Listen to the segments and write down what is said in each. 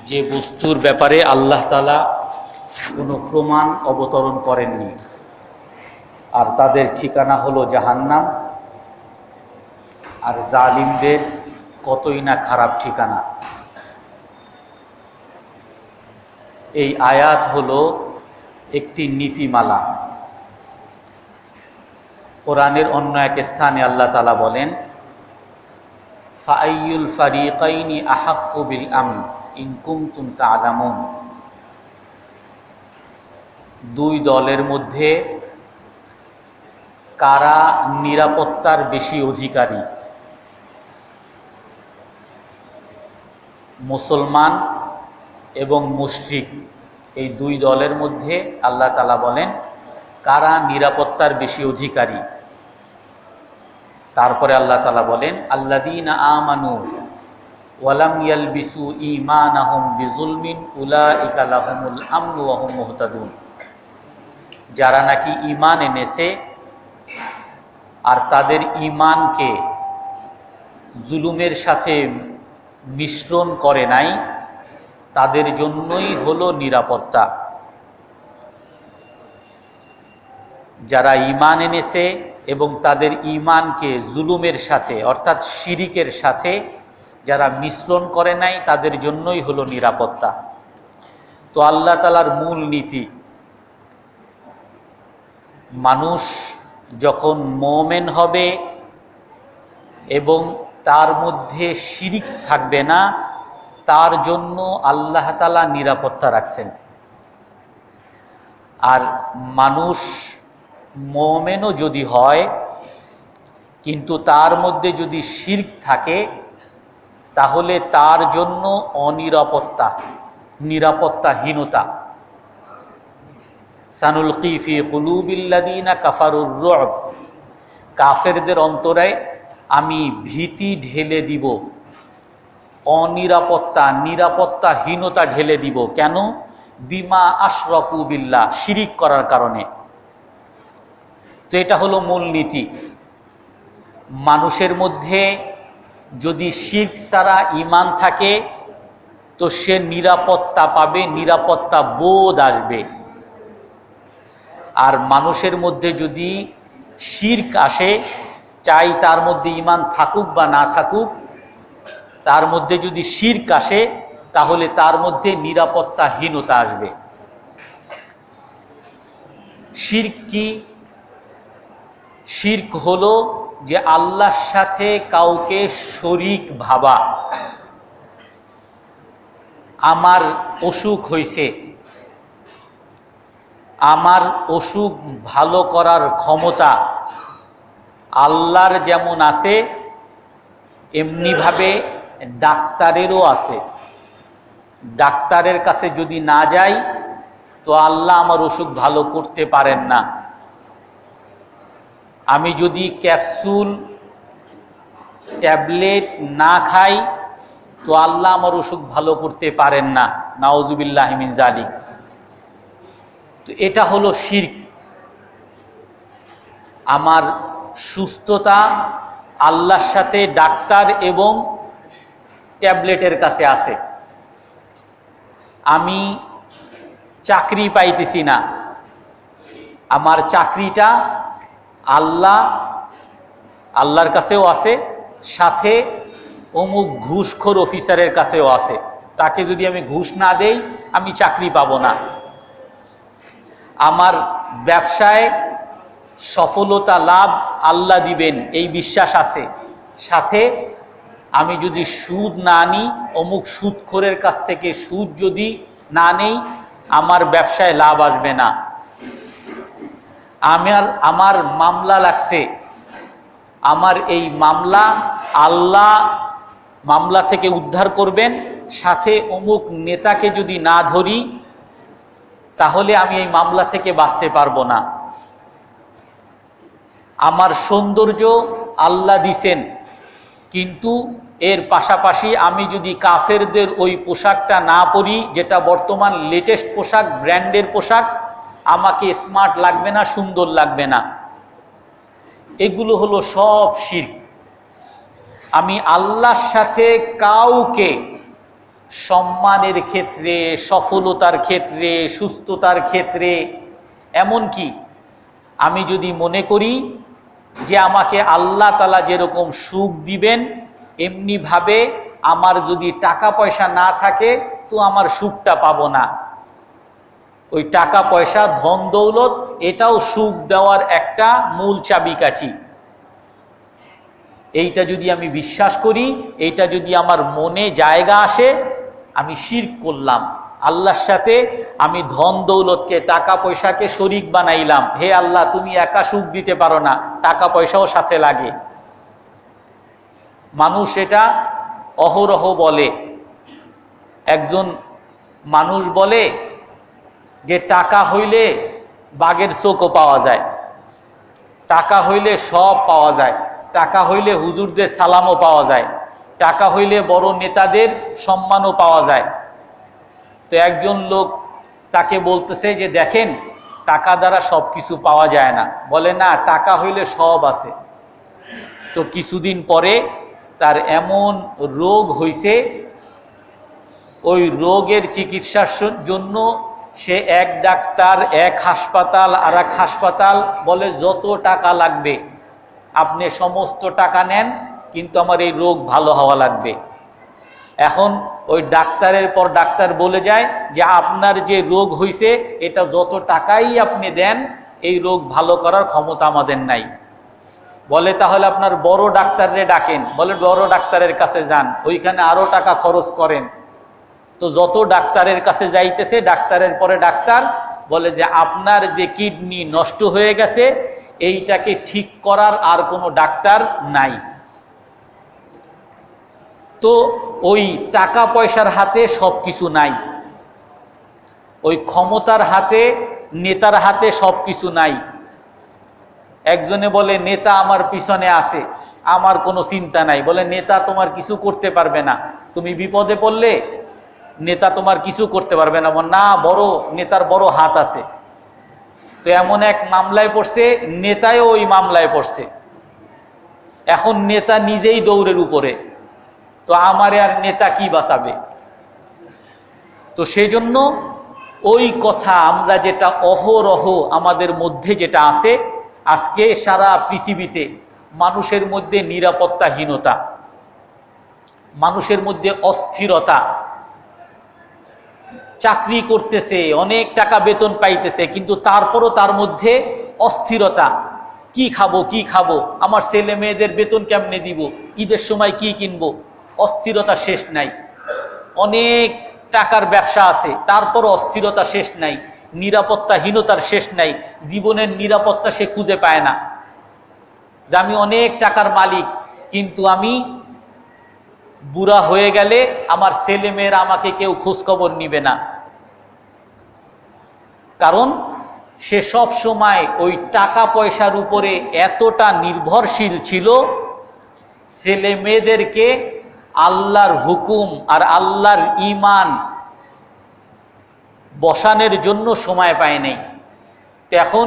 যে বস্তুর ব্যাপারে আল্লাহ তাআলা কোনো প্রমাণ অবতরণ করেননি, আর তাদের ঠিকানা হলো জাহান্নাম। আর জালিমদের কতই না খারাপ ঠিকানা। এই আয়াত হলো একটি নীতিমালা। কোরআনের অন্য এক স্থানে আল্লাহ তাআলা বলেন, ফাআইয়ুল ফারিকাইনি আহাক্কু বিল আমন ইন কুনতুম তা'লামুন। দুই দলের মধ্যে কারা নিরাপত্তার বেশি অধিকারী? মুসলমান এবং মুশরিক, এই দুই দলের মধ্যে আল্লাহ তাআলা বলেন কারা নিরাপত্তার বেশি অধিকারী। তারপরে আল্লাহ তাআলা বলেন, আল্লাযীনা আমানু ওয়া লাম ইয়ালবিসু ঈমানাহুম বিযুলমিন উলাইকা লাহুমুল আমনু ওয়া হুম মুহতাদুন। যারা নাকি ঈমান এনেছে আর তাদের ঈমানকে জুলুমের সাথে মিশ্রণ করে নাই, তাদের জন্যই হলো নিরাপত্তা। যারা ঈমান এনেছে এবং তাদের ঈমানকে জুলুমের সাথে অর্থাৎ শিরিকের সাথে যারা মিশ্রণ করে নাই, তাদের জন্যই হলো নিরাপত্তা। তো আল্লাহ তাআলার মূল নীতি, মানুষ যখন মুমিন হবে এবং তার মধ্যে শিরিক থাকবে না, তার জন্য আল্লাহ তাআলা নিরাপত্তা রাখছেন। আর মানুষ মুমিনও যদি হয় কিন্তু তার মধ্যে যদি শিরক থাকে, তাহলে তার জন্য অনিরাপত্তা, নিরাপত্তাহীনতা। সানুলকি ফি কুলুবিল্লাযীনা কাফারুর রু'ব, কাফেরদের অন্তরে আমি ভীতি ঢেলে দিব, অনিরাপত্তা, নিরাপত্তাহীনতা ঢেলে দিব। কেন? বিমা আশরাকু বিল্লাহ, শিরিক করার কারণে। তো এটা হলো মূল নীতি। মানুষের মধ্যে যদি শিরক ছাড়া ঈমান থাকে তো সে নিরাপত্তা পাবে, নিরাপত্তা বোধ আসবে। আর মানুষের মধ্যে যদি শিরক আসে, চাই তার মধ্যে ঈমান থাকুক বা না থাকুক, তার মধ্যে যদি শিরক আসে তাহলে তার মধ্যে নিরাপত্তাহীনতা আসবে। শিরক কি? শিরক হলো যে আল্লাহর সাথে কাউকে শরীক ভাবা। আমার অসুখ হয়েছে, আমার অসুখ ভালো করার ক্ষমতা আল্লাহর যেমন আছে, এমনিভাবে ডাক্তারেরও আছে। ডাক্তারের কাছে যদি না যাই তো আল্লাহ আমার অসুখ ভালো করতে পারেন না। আমি যদি ক্যাপসুল ট্যাবলেট না খাই তো আল্লাহ আমার অসুখ ভালো করতে পারেন না। নাউজুবিল্লাহি মিন যালিক। তো এটা হলো শিরক। আমার সুস্থতা আল্লাহর সাথে ডাক্তার এবং ট্যাবলেটের কাছে আছে। আমি চাকরি পাইতেছি না, আমার চাকরিটা আল্লাহর কাছেও আছে, সাথে অমুক ঘুষখোর অফিসারের কাছেও আছে। তাকে যদি আমি ঘুষ না দেই আমি চাকরি পাবো না। আমার ব্যবসায় সফলতা লাভ আল্লাহ দিবেন এই বিশ্বাস আছে, সাথে আমি যদি সুদ না নিই, অমুক সুদখোরের কাছ থেকে সুদ যদি না নেই, আমার ব্যবসায় লাভ আসবে না। আমার মামলা লাগছে, আমার এই মামলা আল্লাহ মামলা থেকে উদ্ধার করবেন, সাথে অমুক নেতাকে যদি না ধরি তাহলে আমি এই মামলা থেকে বাঁচতে পারবো না। আমার সৌন্দর্য আল্লাহ দিছেন, কিন্তু এর পাশাপাশি আমি যদি কাফেরদের ওই পোশাকটা না পরি, যেটা বর্তমান লেটেস্ট পোশাক, ব্র্যান্ডের পোশাক, আমাকে স্মার্ট লাগবে না, সুন্দর লাগবে না। এগুলো হলো সব শিরক। আমি আল্লাহর সাথে কাউকে সম্মানের ক্ষেত্রে, সফলতার ক্ষেত্রে, সুস্থতার ক্ষেত্রে, এমনকি আমি যদি মনে করি যে আমাকে আল্লাহ তাআলা যেরকম সুখ দিবেন, এমনিভাবে আমার যদি টাকা পয়সা না থাকে তো আমার সুখটা পাবো না। ওই টাকা পয়সা, ধন দৌলত, এটাও সুখ দেওয়ার একটা মূল চাবিকাঠি। এইটা যদি আমি বিশ্বাস করি, এইটা যদি আমার মনে জায়গা আসে, আমি শিরক করলাম। আল্লাহর সাথে আমি ধন দৌলতকে, টাকা পয়সাকে শরীক বানাইলাম। হে আল্লাহ, তুমি একা সুখ দিতে পারো না, টাকা পয়সাও সাথে লাগে। মানুষ এটা অহরহ বলে। একজন মানুষ বলে যে টাকা হইলে বাঘের চোখও পাওয়া যায়, টাকা হইলে সব পাওয়া যায়, টাকা হইলে হুজুরদের সালামও পাওয়া যায়, টাকা হইলে বড় নেতাদের সম্মানও পাওয়া যায়। তো একজন লোক তাকে বলতেছে যে দেখেন, টাকা দ্বারা সব কিছু পাওয়া যায় না। বলে না, টাকা হইলে সব আছে। তো কিছুদিন পরে তার এমন রোগ হইছে, ওই রোগের চিকিৎসার জন্য সে এক ডাক্তার, এক হাসপাতাল, আর এক হাসপাতাল, বলে যত টাকা লাগবে আপনি সমস্ত টাকা নেন, কিন্তু আমার এই রোগ ভালো হওয়া লাগবে। এখন ওই ডাক্তারের পর ডাক্তার বলে যায় যে আপনার যে রোগ হইছে, এটা যত টাকাই আপনি দেন, এই রোগ ভালো করার ক্ষমতা আমাদের নাই। বলে তাহলে আপনার বড় ডাক্তাররে ডাকেন। বলে বড় ডাক্তারের কাছে যান, ওইখানে আরো টাকা খরচ করেন। তো যত ডাক্তারের কাছে যাইতেছে, ডাক্তারের পরে ডাক্তার বলে যে আপনার যে কিডনি নষ্ট হয়ে গেছে, এইটাকে ঠিক করার আর কোনো ডাক্তার নাই। তো ওই টাকা পয়সার হাতে সবকিছু নাই, ওই ক্ষমতার হাতে, নেতার হাতে সবকিছু নাই। একজনে বলে নেতা আমার পিছনে আছে, আমার কোনো চিন্তা নাই। বলে নেতা তোমার কিছু করতে পারবে না, তুমি বিপদে পড়লে নেতা তোমার কিছু করতে পারবে না। না, বড় নেতার বড় হাত আছে। তো এমন এক মামলায় পড়ছে, নেতাও ওই মামলায় পড়ছে। এখন নেতা নিজেই দৌড়ের উপরে, তো আমারে আর নেতা কি বাঁচাবে? তো সেই জন্য ওই কথা আমরা যেটা অহরহ আমাদের মধ্যে যেটা আছে, আজকে সারা পৃথিবীতে মানুষের মধ্যে নিরাপত্তাহীনতা, মানুষের মধ্যে অস্থিরতা। চাকরি করতেছে, অনেক টাকা বেতন পাইতেছে, কিন্তু তারপরও তার মধ্যে অস্থিরতা। কি খাবো, কি খাবো, আমার ছেলে মেয়েদের বেতন কেমনে দিব, ঈদের সময় কি কিনবো, অস্থিরতা শেষ নাই। অনেক টাকার ব্যবসা আছে, তারপরও অস্থিরতা শেষ নাই, নিরাপত্তাহীনতার শেষ নাই। জীবনের নিরাপত্তা সে খুঁজে পায় না। যে আমি অনেক টাকার মালিক, কিন্তু আমি বুড়া হয়ে গেলে আমার ছেলে মেয়েরা আমাকে কেউ খোঁজখবর নিবে না। কারণ সে সব সময় ওই টাকা পয়সার উপরে এতটা নির্ভরশীল ছিল, ছেলে মেয়েদেরকে আল্লাহর হুকুম আর আল্লাহর ঈমান বসানোর জন্য সময় পায় নাই। তো এখন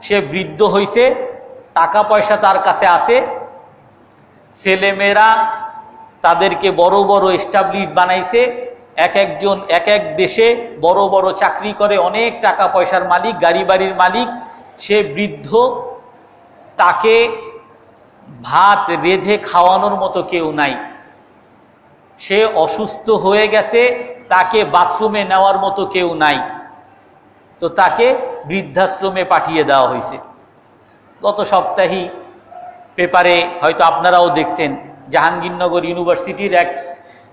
সে বৃদ্ধ হইছে, টাকা পয়সা তার কাছে আছে, ছেলে মেয়েরা তাদেরকে বড় বড় এস্টাবলিশ বানাইছে, এক একজন এক এক দেশে বড় বড় চাকরি করে, অনেক টাকা পয়সার মালিক, গাড়ি বাড়ির মালিক। সে বৃদ্ধ, তাকে ভাত রেঁধে খাওয়ানোর মতো কেউ নাই। সে অসুস্থ হয়ে গেছে, তাকে বাথরুমে নেওয়ার মতো কেউ নাই। তো তাকে বৃদ্ধাশ্রমে পাঠিয়ে দেওয়া হয়েছে। গত সপ্তাহেই পেপারে হয়তো আপনারাও দেখছেন, জাহাঙ্গীরনগর ইউনিভার্সিটির এক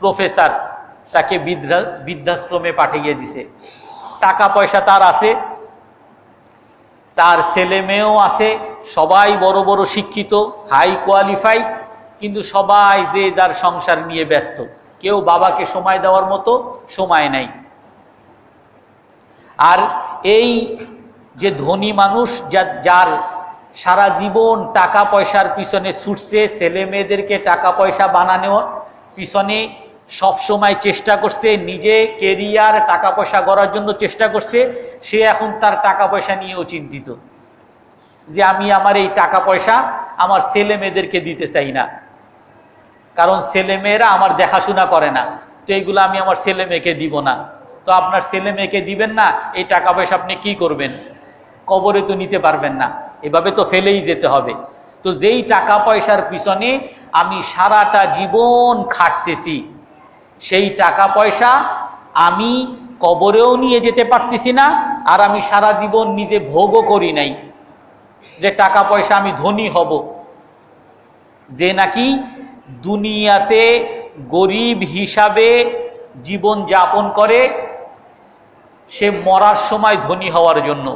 প্রফেসর, তাকে বৃদ্ধাশ্রমে পাঠিয়ে দিছে। টাকা পয়সা তার আছে, তার ছেলে মেয়েও আছে, সবাই বড় বড় শিক্ষিত, হাই কোয়ালিফাইড, কিন্তু সবাই যে যার সংসার নিয়ে ব্যস্ত। কেউ বাবাকে সময় দেওয়ার মতো সময় নাই। আর এই যে ধনী মানুষ, যার সারা জীবন টাকা পয়সার পিছনে ছুটছে, ছেলে মেয়েদেরকে টাকা পয়সা বানানোর পিছনে সব সময় চেষ্টা করছে, নিজে কেরিয়ার টাকা পয়সা গড়ার জন্য চেষ্টা করছে, সে এখন তার টাকা পয়সা নিয়েও চিন্তিত যে আমি আমার এই টাকা পয়সা আমার ছেলে মেয়েদেরকে দিতে চাই না, কারণ ছেলে মেয়েরা আমার দেখাশোনা করে না। তো এইগুলো আমি আমার ছেলে মেয়েকে দিব না। তো আপনার ছেলে মেয়েকে দিবেন না, এই টাকা পয়সা আপনি কি করবেন? কবরে তো নিতে পারবেন না, এভাবে তো ফেলেই যেতে হবে। তো যেই টাকা পয়সার পিছনে আমি সারাটা জীবন খাটতেছি, সেই টাকা পয়সা আমি কবরেও নিয়ে যেতে পারতেছি না, আর আমি সারা জীবন নিজে ভোগও করি নাই যে টাকা পয়সা আমি ধনী হব। যে নাকি দুনিয়াতে গরিব হিসাবে জীবন যাপন করে, সে মরার সময় ধনী হওয়ার জন্য।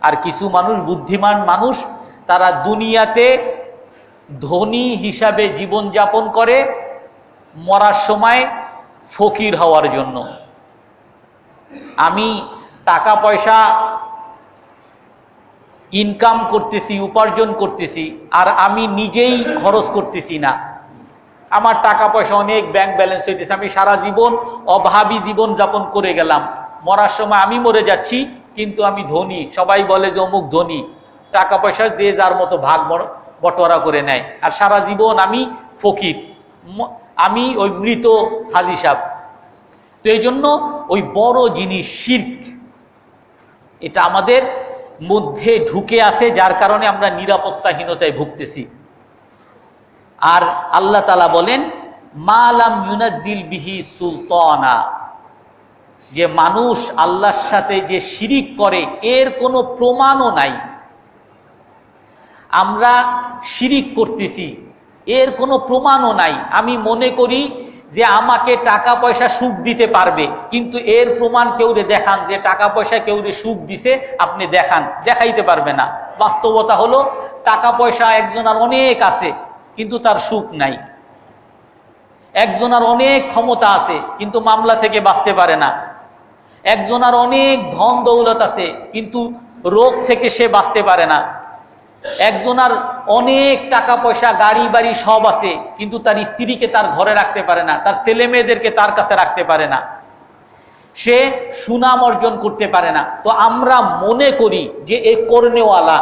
আর কিছু মানুষ, বুদ্ধিমান মানুষ, তারা দুনিয়াতে ধনী হিসাবে জীবন যাপন করে, মরার সময় ফকির হওয়ার জন্য। আমি টাকা পয়সা ইনকাম করতেছি, উপার্জন করতেছি, আর আমি নিজেই খরচ করতেছি না। আমার টাকা পয়সা অনেক ব্যাংক ব্যালেন্স হইতেছে, আমি সারা জীবন অভাবী জীবন যাপন করে গেলাম, মরার সময় আমি মরে যাচ্ছি কিন্তু আমি ধনী, সবাই বলে যে অমুক ধনী। টাকা পয়সা যে যার মতো ভাগ বটোয়ারা করে নেয়, আর সারা জীবন আমি ফকির, আমি ওই মৃত হাজী সাহেব। তো এই জন্য ওই বড় জিনিস শিরক, এটা আমাদের মধ্যে ঢুকে আছে, যার কারণে আমরা নিরাপত্তাহীনতায় ভুগতেছি। আর আল্লাহ তাআলা বলেন মা লাম ইউনাজ্জিল বিহি সুলতানা, যে মানুষ আল্লাহর সাথে যে শিরিক করে এর কোনো প্রমাণও নাই। আমরা শিরিক করতেছি, এর কোনো প্রমাণও নাই। আমি মনে করি যে আমাকে টাকা পয়সা সুখ দিতে পারবে, কিন্তু এর প্রমাণ কেউরে দেখান যে টাকা পয়সা কেউরে সুখ দিছে, আপনি দেখান, দেখাইতে পারবে না। বাস্তবতা হলো টাকা পয়সা একজনের অনেক আছে কিন্তু তার সুখ নাই। একজনের অনেক ক্ষমতা আছে কিন্তু মামলা থেকে বাঁচতে পারে না। একজনের অনেক ধন দৌলত আছে কিন্তু রোগ থেকে সে বাঁচতে পারে না। একজনের অনেক টাকা পয়সা, গাড়ি বাড়ি সব আছে কিন্তু তার স্ত্রীকে তার ঘরে রাখতে পারে না, তার ছেলে মেয়েদেরকে তার কাছে রাখতে পারে না, সে সুনাম অর্জন করতে পারে না। তো আমরা মনে করি যে এ করনেওয়ালা,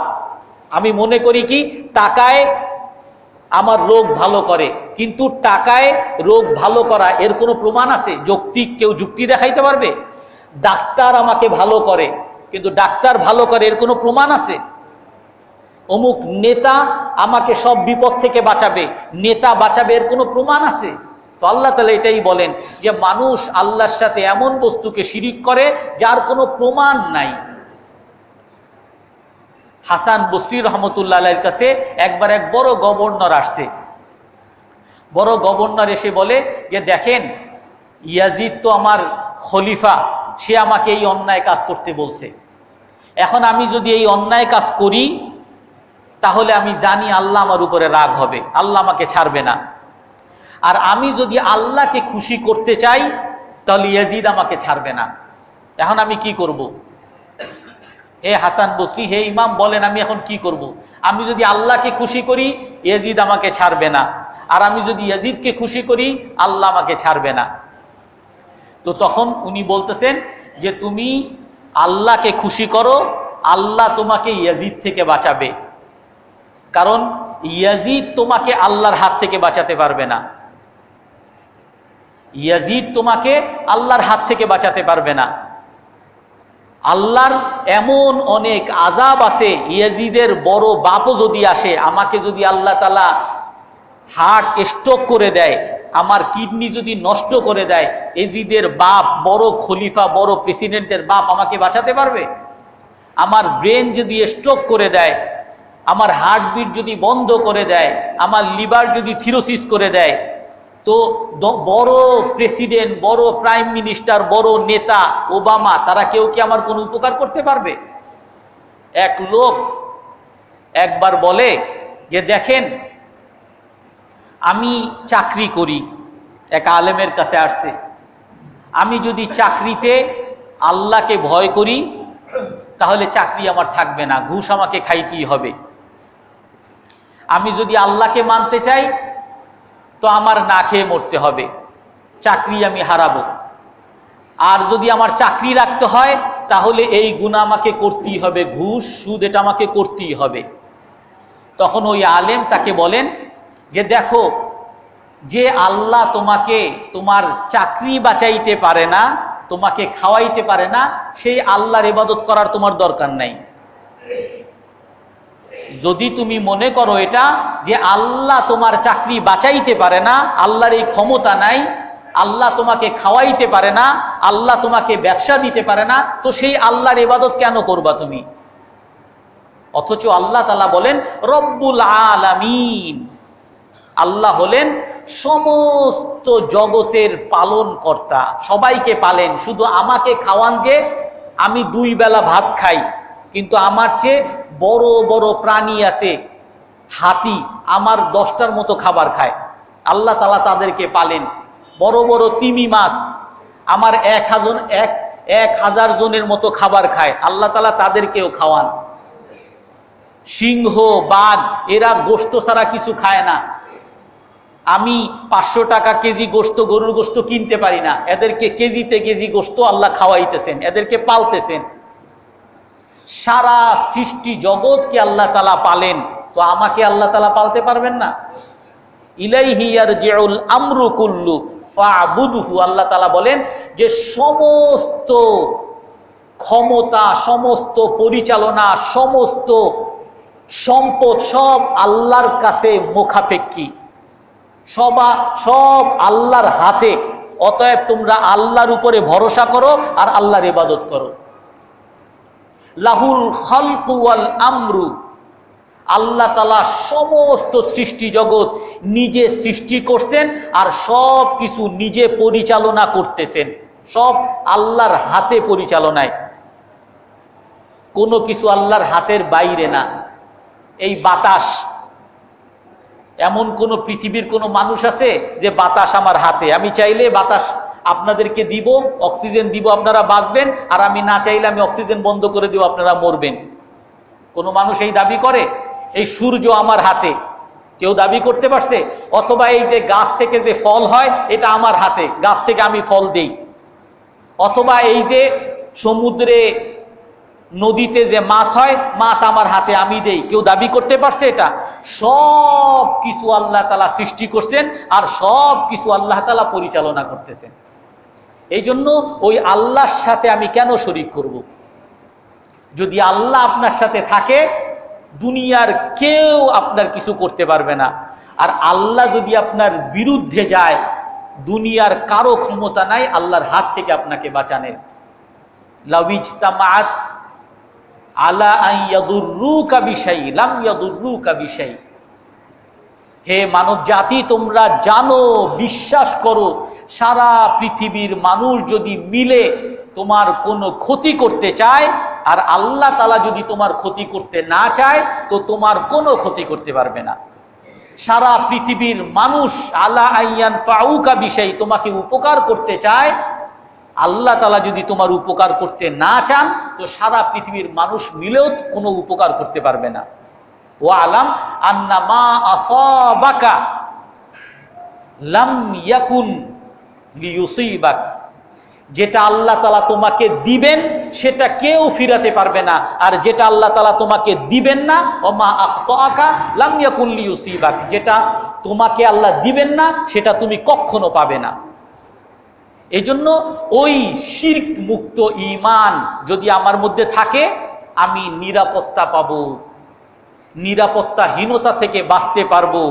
আমি মনে করি কি টাকায় আমার রোগ ভালো করে, কিন্তু টাকায় রোগ ভালো করা এর কোনো প্রমাণ আছে? যৌক্তিক কেউ যুক্তি দেখাইতে পারবে? ডাক্তার আমাকে ভালো করে, কিন্তু ডাক্তার ভালো করে এর কোনো প্রমাণ আছে? অমুক নেতা আমাকে সব বিপদ থেকে বাঁচাবে, নেতা বাঁচাবে, এর কোনো প্রমাণ আছে? তো আল্লাহ তাআলা এটাই বলেন যে মানুষ আল্লাহর সাথে এমন বস্তুকে শিরিক করে যার কোনো প্রমাণ নাই। হাসান বসরি রহমতুল্লাহ আলাইহির কাছে একবার এক বড় গভর্নর আসছে। বড় গভর্নর এসে বলে যে দেখেন, ইয়াজিদ তো আমার খলিফা, সে আমাকে এই অন্যায় কাজ করতে বলছে। এখন আমি যদি এই অন্যায় কাজ করি তাহলে আমি জানি আল্লাহ আমার উপরে রাগ হবে, আল্লাহ আমাকে ছাড়বে না। আর আমি যদি আল্লাহকে খুশি করতে চাই তাহলে ইয়াজিদ আমাকে ছাড়বে না। এখন আমি কি করব? হে হাসান বসরি, হে ইমাম, বলেন আমি এখন কি করব? আমি যদি আল্লাহকে খুশি করি ইয়াজিদ আমাকে ছাড়বে না, আর আমি যদি ইয়াজিদকে খুশি করি আল্লাহ আমাকে ছাড়বে না। তো তখন উনি বলতেছেন যে তুমি আল্লাহকে খুশি করো, আল্লাহ তোমাকে ইয়াজিদ থেকে বাঁচাবে, কারণ ইয়াজিদ তোমাকে আল্লাহর হাত থেকে বাঁচাতে পারবে না। ইয়াজিদ তোমাকে আল্লাহর হাত থেকে বাঁচাতে পারবে না। আল্লাহর এমন অনেক আযাব আছে, ইয়াজিদের বড় বাপও যদি আসে, আমাকে যদি আল্লাহ তাআলা হার্ট স্ট্রোক করে দেয়, আমার কিডনি যদি নষ্ট করে দেয়, ইয়াজিদের বাপ, বড় খলিফা, বড় প্রেসিডেন্টের বাপ আমাকে বাঁচাতে পারবে? আমার ব্রেন যদি স্ট্রোক করে দেয়, আমার হার্টবিট যদি বন্ধ করে দেয়, আমার লিভার যদি থিরোসিস করে দেয়, তো বড় প্রেসিডেন্ট, বড় প্রাইম মিনিস্টার, বড় নেতা ওবামা, তারা কেউ কি আমার কোনো উপকার করতে পারবে? এক লোক একবার বলে যে দেখেন, আমি চাকরি করি, এক আলেমের কাছে আসছে, আমি যদি চাকরিতে আল্লাহকে ভয় করি তাহলে চাকরি আমার থাকবে না, ঘুষ আমাকে খাইতেই হবে। আমি যদি আল্লাহকে মানতে চাই তো আমার না খেয়ে মরতে হবে, চাকরি আমি হারাবো। আর যদি আমার চাকরি রাখতে হয় তাহলে এই গুনাহ আমাকে করতেই হবে, ঘুষ সুদ এটা আমাকে করতেই হবে। তখন ওই আলেম তাকে বলেন যে দেখো, যে আল্লাহ তোমাকে তোমার চাকরি বাঁচাইতে পারে না, তোমাকে খাওয়াইতে পারে না, সেই আল্লাহর ইবাদত করার তোমার দরকার নাই। যদি তুমি মনে করো এটা যে আল্লাহ তোমার চাকরি বাঁচাইতে পারে না, আল্লাহর এই ক্ষমতা নাই, আল্লাহ তোমাকে খাওয়াইতে পারে না, আল্লাহ তোমাকে ব্যবসা দিতে পারে না, তো সেই আল্লাহর ইবাদত কেন করবা তুমি? অথচ আল্লাহ তাআলা বলেন রব্বুল আলামিন, আল্লাহ হলেন সমস্ত জগতের পালন কর্তা, সবাইকে পালেন। শুধু আমাকে খাওয়ান যে আমি 2 বেলা ভাত খাই, কিন্তু আমার চেয়ে বড় বড় প্রাণী আছে, হাতি আমার 10টার মতো খাবার খায়, আল্লাহ তাআলা তাদেরকে পালেন। বড় বড় তিমি মাছ আমার 1000 জনের মতো খাবার খায়, আল্লাহ তাআলা তাদেরকেও খাওয়ান। সিংহ, বাঘ এরা গোশত ছাড়া কিছু খায় না। আমি 500 টাকা কেজি গোশত, গরুর গোশত কিনতে পারি না, এদেরকে কেজিতে কেজি গোশত আল্লাহ খাওয়াইতেছেন, এদেরকে পালতেছেন। সারা সৃষ্টি জগৎকে আল্লাহ তাআলা পালেন, তো আমাকে আল্লাহ তাআলা পালতে পারবেন না? ইলাইহি ইয়ারজিউল আমরু কুল্লু ফা'বুদহু, আল্লাহ তাআলা বলেন যে সমস্ত ক্ষমতা, সমস্ত পরিচালনা, সমস্ত সম্পদ সব আল্লাহর কাছে মুখাপেক্ষী, সব আল্লাহর হাতে। অতএব তোমরা আল্লাহর উপরে ভরসা করো আর আল্লাহর ইবাদত করো। লাহুল খালকু ওয়াল আমরু, আল্লাহ তাআলা সমস্ত সৃষ্টি জগৎ নিজে সৃষ্টি করছেন আর সব কিছু নিজে পরিচালনা করতেছেন, সব আল্লাহর হাতে পরিচালনায়, কোনো কিছু আল্লাহর হাতের বাইরে না। এই বাতাস, এমন কোন পৃথিবীর কোন মানুষ আছে যে বাতাস আমার হাতে, আমি চাইলে বাতাস আপনাদেরকে দিব, অক্সিজেন দিব, আপনারা বাঁচবেন, আর আমি না চাইলে আমি অক্সিজেন বন্ধ করে দিব, আপনারা মরবেন? কোন মানুষ এই দাবি করে? এই সূর্য আমার হাতে, কেউ দাবি করতে পারছে? অথবা এই যে গাছ থেকে যে ফল হয় এটা আমার হাতে, গাছ থেকে আমি ফল দেই। অথবা এই যে সমুদ্রে, নদীতে যে মাছ হয়, মাছ আমার হাতে, আমি দেই, কেউ দাবি করতে পারছে এটা? সব কিছু আল্লাহ তাআলা সৃষ্টি করছেন আর সব কিছু আল্লাহ তাআলা পরিচালনা করতেছেন। এই জন্য ওই আল্লাহর সাথে আমি কেন শরীক করব? যদি আল্লাহ আপনার সাথে থাকে, দুনিয়ার কেউ আপনার কিছু করতে পারবে না। আর আল্লাহ যদি আপনার বিরুদ্ধে যায়, দুনিয়ার কারো ক্ষমতা নাই আল্লাহর হাত থেকে আপনাকে বাঁচানোর। লাউইজতামাআত আলা আন ইয়াদুররুকা বিশাই লাম ইয়াদুররুকা বিশাই। হে মানব জাতি, তোমরা জানো, বিশ্বাস করো, সারা পৃথিবীর মানুষ যদি মিলে তোমার কোনো ক্ষতি করতে চায় আর আল্লাহ তাআলা যদি তোমার ক্ষতি করতে না চায়, তো তোমার কোনো ক্ষতি করতে পারবে না। সারা পৃথিবীর মানুষ আলা আইয়ান ফাউকা বিশাই, তোমাকে উপকার করতে চায়, আল্লাহ তাআলা যদি তোমার উপকার করতে না চান, তো সারা পৃথিবীর মানুষ মিলেও কোনো উপকার করতে পারবে না। ওয়া আলাম আন্না মা আসাবাকা লাম ইয়াকুন লিয়ুসিবাক, যেটা আল্লাহ তাআলা তোমাকে দিবেন সেটা কেউ ফিরাতে পারবে না, আর যেটা আল্লাহ তাআলা তোমাকে দিবেন না, ওমা আখতাআকা লাম ইয়াকুন লিয়ুসিবাক, যেটা তোমাকে আল্লাহ দিবেন না সেটা তুমি কখনো পাবে না। এই জন্য ওই শিরক মুক্ত ঈমান যদি আমার মধ্যে থাকে, আমি নিরাপত্তা পাবো, নিরাপত্তাহীনতা থেকে বাঁচতে পারবো,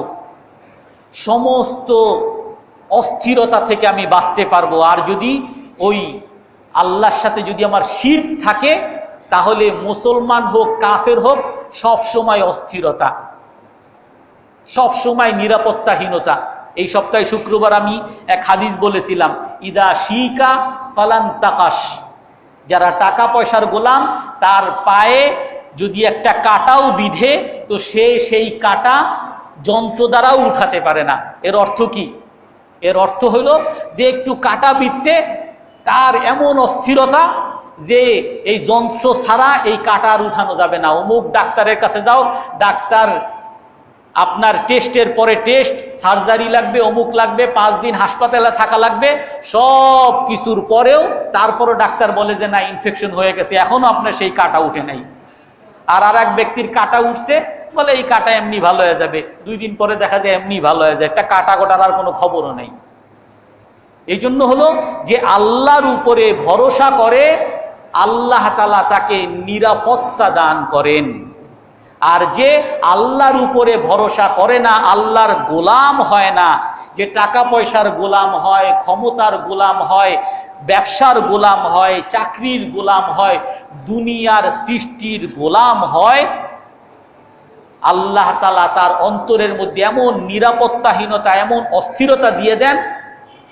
সমস্ত অস্থিরতা থেকে আমি বাঁচতে পারবো। আর যদি ওই আল্লাহর সাথে যদি আমার শিরক থাকে, তাহলে মুসলমান হোক কাফের হোক, সব সময় অস্থিরতা, সব সময় নিরাপত্তাহীনতা। এই সপ্তাহে শুক্রবার আমি এক হাদিস বলেছিলাম, ইদা শিকা ফালান তাকাশ, যারা টাকা পয়সার গোলাম, তার পায়ে যদি একটা কাঁটাও বিধে, তো সে সেই কাঁটা যন্ত্র দ্বারাও উঠাতে পারে না। এর অর্থ কি? এর অর্থ হলো যে একটু কাঁটা বিধছে, তার এমন অস্থিরতা যে এই যন্ত্র ছাড়া এই কাঁটা আর উঠানো যাবে না। অমুক ডাক্তারের কাছে যাও, ডাক্তার আপনার টেস্টের পরে টেস্ট, সার্জারি লাগবে, অমুক লাগবে, 5 দিন হাসপাতালে থাকা লাগবে, সব কিছুর পরেও তারপরও ডাক্তার বলে যে না, ইনফেকশন হয়ে গেছে, এখনো আপনার সেই কাঁটা উঠে নাই। আর এক ব্যক্তির কাঁটা উঠছে, বলে এই কাটা এমনি ভালো হয়ে যাবে, 2 দিন পরে দেখা যায় এমনি ভালো হয়ে যায়, একটা কাটা কোটার আর কোনো খবরও নেই। এই জন্য হলো যে আল্লাহর উপরে ভরসা করে আল্লাহ তাআলা তাকে নিরাপত্তা দান করেন। আর যে আল্লাহর উপরে ভরসা করে না, আল্লাহর গোলাম হয় না, যে টাকা পয়সার গোলাম হয়, ক্ষমতার গোলাম হয়, ব্যবসার গোলাম হয়, চাকরির গোলাম হয়, দুনিয়ার সৃষ্টির গোলাম হয়, আল্লাহ তাআলা তার অন্তরের মধ্যে এমন নিরাপত্তাহীনতা, এমন অস্থিরতা দিয়ে দেন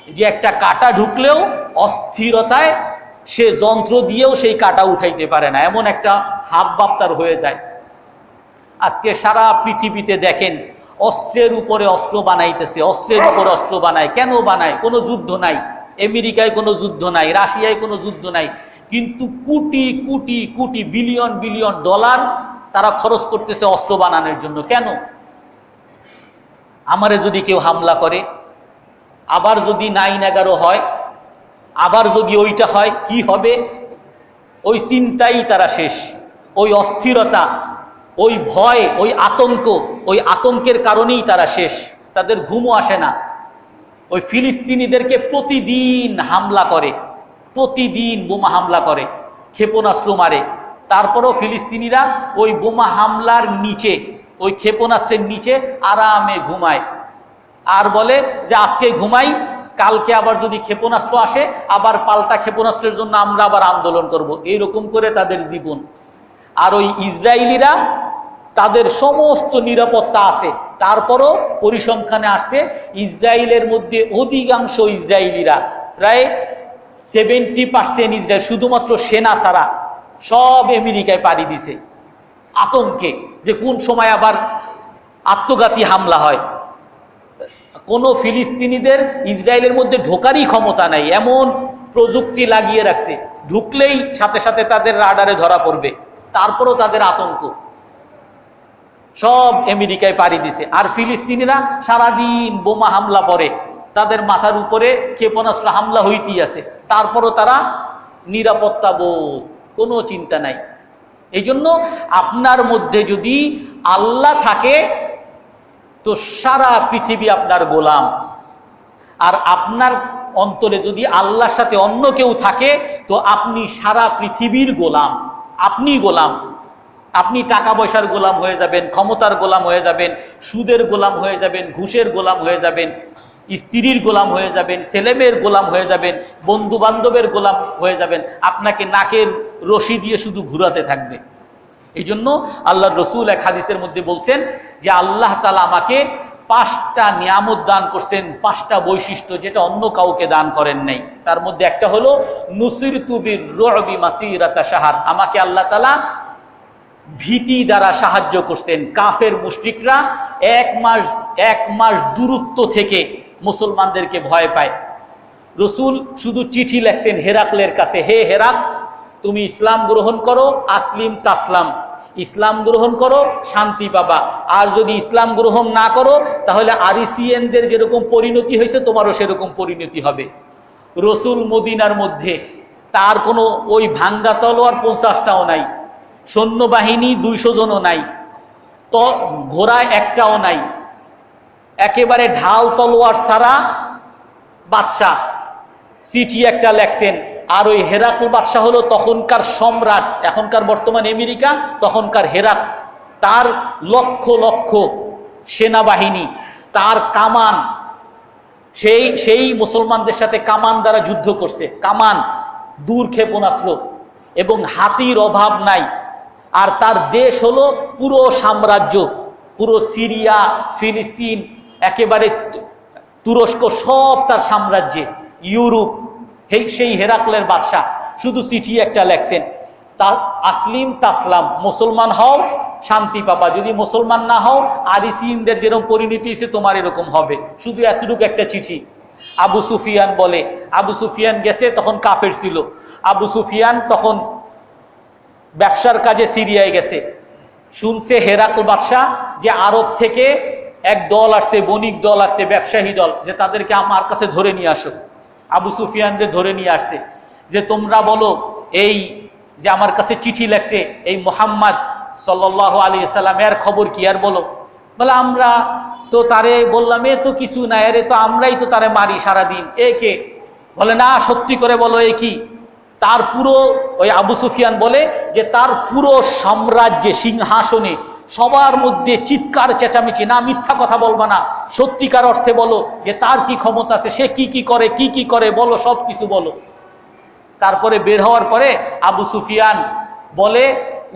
যে একটা কাঁটা ঢুকলেও অস্থিরতায় সে যন্ত্র দিয়েও সেই কাঁটা উঠাইতে পারে না, এমন একটা হাবভাব তার হয়ে যায়। আজকে সারা পৃথিবীতে দেখেন অস্ত্রের উপরে অস্ত্র বানাইতেছে, অস্ত্রের উপর অস্ত্র বানায়। কেন বানায়? কোনো যুদ্ধ নাই, আমেরিকায় কোনো যুদ্ধ নাই, রাশিয়ায় কোনো যুদ্ধ নাই, কিন্তু crore crore crore billion billion dollar তারা খরচ করতেছে অস্ত্র বানানোর জন্য। কেন? আমারে যদি কেউ হামলা করে, আবার যদি 9/11 হয়, আবার যদি ওইটা হয়, কি হবে? ওই চিন্তাই তারা শেষ, ওই অস্থিরতা, ওই ভয়, ওই আতঙ্ক, ওই আতঙ্কের কারণেই তারা শেষ, তাদের ঘুমও আসে না। ওই ফিলিস্তিনিদেরকে প্রতিদিন হামলা করে, প্রতিদিন বোমা হামলা করে, ক্ষেপণাস্ত্র মারে, তারপরও ফিলিস্তিনিরা ওই বোমা হামলার নিচে, ওই ক্ষেপণাস্ত্রের নিচে আরামে ঘুমায়, আর বলে যে আজকে ঘুমাই, কালকে আবার যদি ক্ষেপণাস্ত্র আসে আবার পাল্টা ক্ষেপণাস্ত্রের জন্য আমরা আবার আন্দোলন করব। এইরকম করে তাদের জীবন। আর ওই ইসরায়েলিরা, তাদের সমস্ত নিরাপত্তা আছে, তারপরও পরিসংখ্যানে আসছে ইসরায়েলের মধ্যে অধিকাংশ ইসরায়েলিরা, প্রায় 70% ইসরায়েল, শুধুমাত্র সেনা ছাড়া সব আমেরিকায় পাড়ি দিছে আতঙ্কে, যে কোন সময় আবার আত্মঘাতী হামলা হয়। কোনো ফিলিস্তিনিদের ইসরায়েলের মধ্যে ঢোকারই ক্ষমতা নাই, এমন প্রযুক্তি লাগিয়ে রাখছে, ঢুকলেই সাথে সাথে তাদের রাডারে ধরা পড়বে, তারপরও তাদের আতঙ্ক। সব আমেরিকায় পাড়ি দিছে। আর ফিলিস্তিনিরা সারাদিন বোমা হামলা করে, তাদের মাথার উপরে ক্ষেপণাস্ত্র হামলা হইতেই আছে, তারপরও তারা নিরাপত্তা বোধ, কোনো চিন্তা নাই। এই জন্য আপনার মধ্যে যদি আল্লাহ থাকে তো সারা পৃথিবী আপনার গোলাম, আর আপনার অন্তরে যদি আল্লাহর সাথে অন্য কেউ থাকে তো আপনি সারা পৃথিবীর গোলাম। আপনি গোলাম, আপনি টাকা পয়সার গোলাম হয়ে যাবেন, ক্ষমতার গোলাম হয়ে যাবেন, সুদের গোলাম হয়ে যাবেন, ঘুষের গোলাম হয়ে যাবেন, স্ত্রীর গোলাম হয়ে যাবেন, ছেলেমেয়ের গোলাম হয়ে যাবেন, বন্ধু বান্ধবের গোলাম হয়ে যাবেন, আপনাকে নাকের রশি দিয়ে শুধু ঘুরাতে থাকবে। এই জন্য আল্লাহর রসুল এক হাদিসের মধ্যে বলছেন যে আল্লাহ তাআলা আমাকে 5টা নিয়ামত দান করছেন, 5টা বৈশিষ্ট্য, যেটা অন্য কাউকে দান করেন নাই। তার মধ্যে একটা হলো নুসিরতু বির-রু'বি মাসিরাতা শাহর, আমাকে আল্লাহ তাআলা ভীতি দ্বারা সাহায্য করছেন। কাফের মুশরিকরা 1 মাস দূরত্ব থেকে মুসলমানদেরকে ভয় পায়। রসুল শুধু চিঠি লেখছেন হেরাকলের কাছে, হে হেরাক, তুমি ইসলাম গ্রহণ করো, আসলিম তাসলাম, ইসলাম গ্রহণ করো, শান্তি পাবা। আর যদি ইসলাম গ্রহণ না করো তাহলে আরিসিয়ানদের যেরকম পরিণতি হয়েছে তোমারও সেরকম পরিণতি হবে। রসুল মদিনার মধ্যে, তার কোনো ওই ভাঙ্গা তলোয়ার 50টাও নাই, সৈন্যবাহিনী 200 জনও নাই, তো ঘোড়ায় একটাও নাই, একেবারে ঢাল তলোয়ার ছাড়া বাদশাহ চিঠি একটা লেখছেন। আর ওই হেরাকল বাদশাহ হলো তখনকার সম্রাট, এখনকার বর্তমান আমেরিকা, তখনকার হেরাক, তার লক্ষ লক্ষ সেনাবাহিনী, তার কামান, সেই মুসলমানদের সাথে কামান দ্বারা যুদ্ধ করছে, কামান, দূর ক্ষেপণাস্ত্র, এবং হাতির অভাব নাই। আর তার দেশ হলো পুরো সাম্রাজ্য, পুরো সিরিয়া, ফিলিস্তিন, একেবারে তুরস্ক, সব তার সাম্রাজ্যে, ইউরোপ। সেই হেরাকলের বাদশাহ শুধু চিঠি একটা লেখছেন, তা আসলিম তাসলাম, মুসলমান হও শান্তি পাবা, যদি মুসলমান না হও আরিসিনদের যেরকম পরিণতি হয়েছে তোমার এরকম হবে। শুধু এতটুকু একটা চিঠি। আবু সুফিয়ান বলে, আবু সুফিয়ান গেছে, তখন কাফের ছিল। আবু সুফিয়ান তখন ব্যবসার কাজে সিরিয়ায় গেছে, শুনছে হেরাকল বাদশাহ যে আরব থেকে এক দল আসছে, বণিক দল আসছে, ব্যবসায়ী দল, যে তাদেরকে আমার কাছে ধরে নিয়ে আসো। আবু সুফিয়ানকে ধরে নিয়ে আসছে, যে তোমরা বলো এই যে আমার কাছে চিঠি লেখছে এই মুহাম্মদ সাল্লাল্লাহু আলাইহি সাল্লাম, এর খবর কি আর বলো? বলে আমরা তো তারে বললাম এ তো কিছু না, এরে তো আমরাই তো তারে মারি সারাদিন। এ কে? বলে না, সত্যি করে বলো এ কি? তার পুরো, ওই আবু সুফিয়ান বলে যে তার পুরো সাম্রাজ্যে, সিংহাসনে সবার মধ্যে চিৎকার চেঁচামেচি, না মিথ্যা কথা বলবা না, সত্যিকার অর্থে বলো যে তার কি ক্ষমতা আছে, সে কি কি করে বলো, সব কিছু বলো। তারপরে বের হওয়ার পরে আবু সুফিয়ান বলে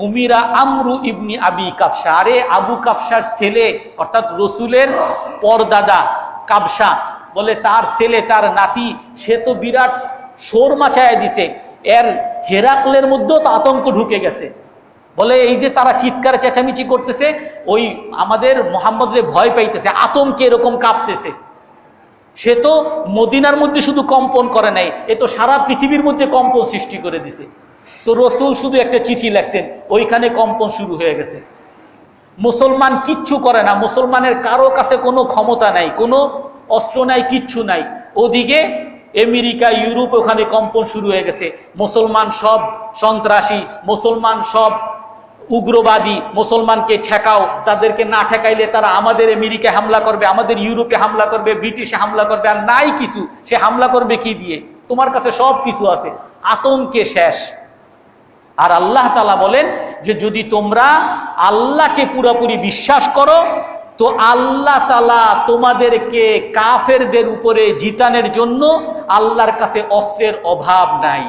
উমিরা আমরু ইবনি আবি কাবসা, আরে আবু কাবসার ছেলে অর্থাৎ রসুলের পরদাদা কাবসা, বলে তার ছেলে, তার নাতি, সে তো বিরাট শোর মাচায় দিছে, এর হেরাকলের মধ্যেও তো আতঙ্ক ঢুকে গেছে। বলে এই যে তারা চিৎকার চেঁচামেচি করতেছে, ওই আমাদের মোহাম্মদরে ভয় পাইতেছে, আতঙ্কে এরকম কাঁপতেছে। সে তো মদিনার মধ্যে শুধু কম্পন করে নাই, এ তো সারা পৃথিবীর মধ্যে কম্পন সৃষ্টি করে দিছে। তো রসুল শুধু একটা চিঠি লেখছেন, ওইখানে কম্পন শুরু হয়ে গেছে। মুসলমান কিচ্ছু করে না, মুসলমানের কারো কাছে কোনো ক্ষমতা নাই, কোনো অস্ত্র নাই, কিচ্ছু নাই। ওদিকে আমেরিকা, ইউরোপ, ওখানে কম্পন শুরু হয়ে গেছে। মুসলমান সব সন্ত্রাসী, মুসলমান সব উগ্রবাদী, মুসলমানকে ঠেকাও, তাদেরকে না ঠেকাইলে তারা আমাদের আমেরিকায় হামলা করবে, আমাদের ইউরোপে হামলা করবে, ব্রিটিশে হামলা করবে। আর নাই কিছু, সে হামলা করবে কি দিয়ে? তোমার কাছে সব কিছু আছে। আতঙ্কে শেষ। আর আল্লাহ তাআলা বলেন যে যদি তোমরা আল্লাহকে পুরোপুরি বিশ্বাস করো তো আল্লাহ তাআলা তোমাদেরকে কাফেরদের উপরে জিতানোর জন্য আল্লাহর কাছে অস্ত্রের অভাব নাই।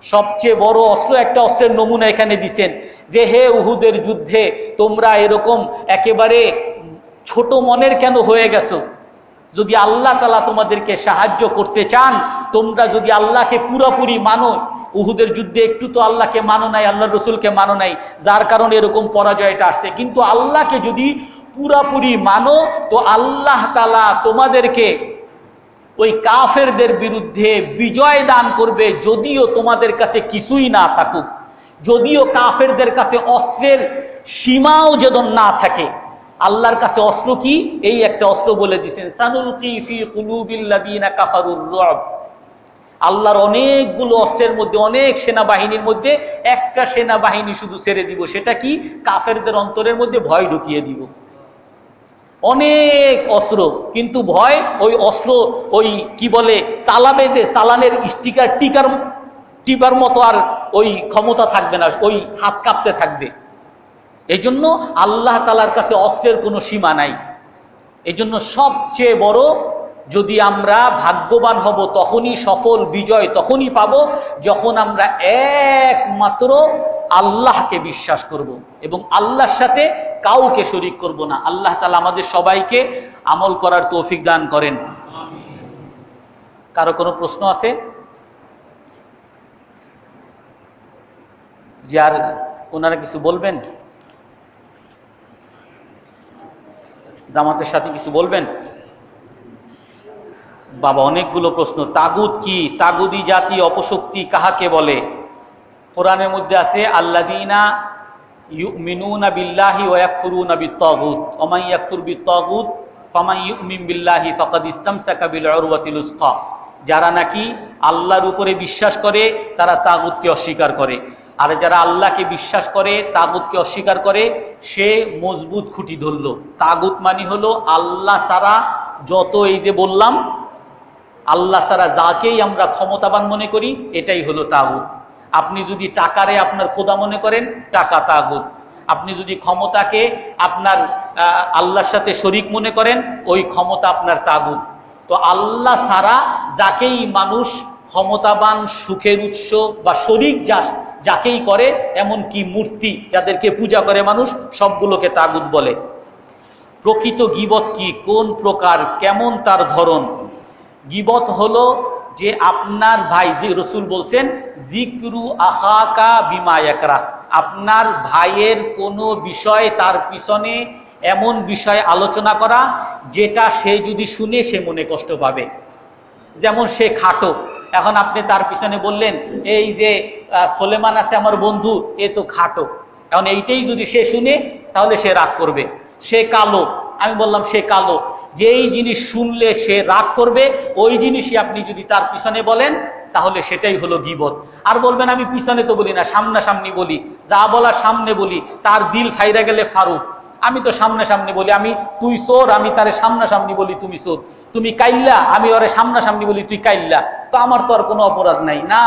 সবচেয়ে বড় অস্ত্র, একটা অস্ত্রের নমুনা এখানে দিছেন যে হে উহুদের যুদ্ধে তোমরা এরকম একেবারে ছোট মনের কেন হয়ে গেছো? যদি আল্লাহ তাআলা তোমাদেরকে সাহায্য করতে চান, তোমরা যদি আল্লাহকে পুরোপুরি মানো, উহুদের যুদ্ধে একটু তো আল্লাহকে মানো নাই, আল্লাহর রসুলকে মানো নাই, যার কারণে এরকম পরাজয়টা আসছে। কিন্তু আল্লাহকে যদি পুরোপুরি মানো তো আল্লাহ তাআলা তোমাদেরকে ওই কাফেরদের বিরুদ্ধে বিজয় দান করবে, যদিও তোমাদের কাছে কিছুই না থাকুক, যদিও কাফেরদের কাছে অস্ত্রের সীমাও যেন না থাকে। আল্লাহর কাছে অস্ত্র কি? এই একটা অস্ত্র বলে দিয়েছেন, সানুলকি ফি কুলুবিল্লাযিনা কাফারুর রুব। আল্লাহর অনেকগুলো অস্ত্রের মধ্যে, অনেক সেনাবাহিনীর মধ্যে একটা সেনাবাহিনী শুধু ছেড়ে দিব, সেটা কি? কাফেরদের অন্তরের মধ্যে ভয় ঢুকিয়ে দিব। অনেক অস্ত্র, কিন্তু ভয়, ওই অস্ত্র ওই কি বলে চালাবে যে চালানের স্টিকার টিপার মতো আর ওই ক্ষমতা থাকবে না, ওই হাত কাঁপতে থাকবে। এই জন্য আল্লাহ তাআলার কাছে অস্ত্রের কোনো সীমা নাই। এই জন্য সবচেয়ে বড়, যদি আমরা ভাগ্যবান হব তখনই সফল, বিজয় তখনই পাব যখন আমরা একমাত্র আল্লাহকে বিশ্বাস করব এবং আল্লাহর সাথে কাউকে শরীক করব না। আল্লাহ তাআলা আমাদের সবাইকে আমল করার তৌফিক দান করেন। কারো কোনো প্রশ্ন আছে? যে আর ওনারা কিছু বলবেন? জামাতের সাথে কিছু বলবেন? বাবা অনেকগুলো প্রশ্ন। তাগুত কি? তাগুদি জাতি অপশক্তি কাহাকে বলে? কোরআনের মধ্যে আছে আল্লাযীনা ইউমিনুনা বিল্লাহি ওয়া ইয়াকফুরুনা বিত-তাগুত ওয়া মান ইয়াকফুর বিত-তাগুত ফামান ইউমিন বিল্লাহি ফাকাদ ইসতামসাকা বিল উরওয়াতিল উসকা। যারা নাকি আল্লাহর উপরে বিশ্বাস করে তারা তাগুতকে অস্বীকার করে, আর যারা আল্লাহকে বিশ্বাস করে তাগুতকে অস্বীকার করে সে মজবুত খুঁটি ধরল। তাগুত মানে হলো আল্লাহ ছাড়া যত, এই যে বললাম আল্লাহ ছাড়া যাকেই আমরা ক্ষমতাবান মনে করি এটাই হলো তাগুত। আপনি যদি টাকারে আপনার খোদা মনে করেন, টাকা তাগুত। আপনি যদি ক্ষমতাকে আপনার আল্লাহর সাথে শরীক মনে করেন, ওই ক্ষমতা আপনার তাগুত। তো আল্লাহ ছাড়া যাকেই মানুষ ক্ষমতাবান, সুখের উৎস বা শরীক যাকেই করে, এমনকি মূর্তি যাদেরকে পূজা করে মানুষ, সবগুলোকে তাগুত বলে। প্রকৃত গীবত কি? কোন প্রকার? কেমন তার ধরন? গীবত হলো যে আপনার ভাই, যে রসুল বলছেন জিক্রু আখাকা বিমা ইয়াকরাহ, আপনার ভাইয়ের কোনো বিষয় তার পিছনে এমন বিষয় আলোচনা করা যেটা সে যদি শুনে সে মনে কষ্ট পাবে। যেমন সে খাটো, এখন আপনি তার পিছনে বললেন এই যে সোলেমান আছে আমার বন্ধু, এ তো খাটো, এখন এইটাই যদি সে শুনে তাহলে সে রাগ করবে। সে কালো, আমি বললাম সে কালো, যেই জিনিস শুনলে সে রাগ করবে ওই জিনিসই আপনি যদি তার পিছনে বলেন তাহলে সেটাই হলো গীবত। আর বলবেন আমি পিছনে তো বলি না, সামনাসামনি বলি, যা বলার সামনে বলি, তার দিল ফাইরা গেলে ফারুক। আমি তো সামনাসামনি বলি, আমি তুই চোর, আমি তারে সামনাসামনি বলি তুমি চোর, তুমি কাইল্লা, আমি ওরে সামনাসামনি বলি তুই কাইল্লা, তো আমার তো আর কোনো অপরাধ নাই। না,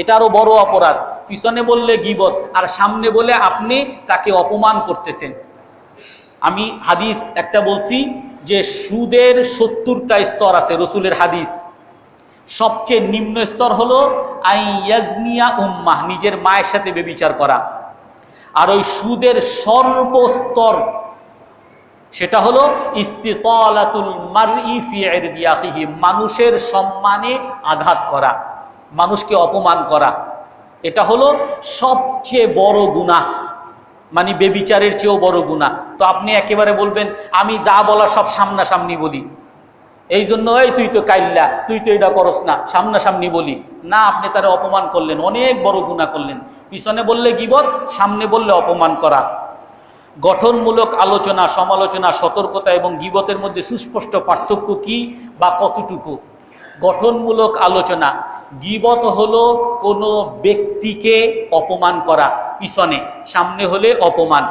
এটা আরো বড় অপরাধ। পিছনে বললে গীবত, আর সামনে বলে আপনি তাকে অপমান করতেছেন। আমি হাদিস একটা বলছি যে সুদের 70টা স্তর আছে, রসুলের হাদিস। সবচেয়ে নিম্ন স্তর হলো আইয়াজনিয়া উম্মাহ, নিজের মায়ের সাথে ব্যভিচার করা। আর ওই সুদের সর্বস্তর সেটা হলো ইস্তিতালাতুল মারই ফি ইরদি আখিহি, মানুষের সম্মানে আঘাত করা, মানুষকে অপমান করা। এটা হলো সবচেয়ে বড় গুনাহ, মানে ব্যভিচারের চেয়েও বড় গুনাহ। তো আপনি একেবারে বলবেন আমি যা বলা সব সামনাসামনি বলি, এই জন্য এই তুই তো কাইল্লা, তুই তো এটা করস না, সামনাসামনি বলি না, আপনি তারে অপমান করলেন, অনেক বড় গুনাহ করলেন। পিছনে বললে গীবত, সামনে বললে অপমান করা। গঠনমূলক আলোচনা, সমালোচনা, সতর্কতা এবং গীবতের মধ্যে সুস্পষ্ট পার্থক্য কি বা কতটুকু? গঠনমূলক আলোচনা, গীবত হলো কোনো ব্যক্তিকে অপমান করা পিছনে, সামনে হলে অপমান।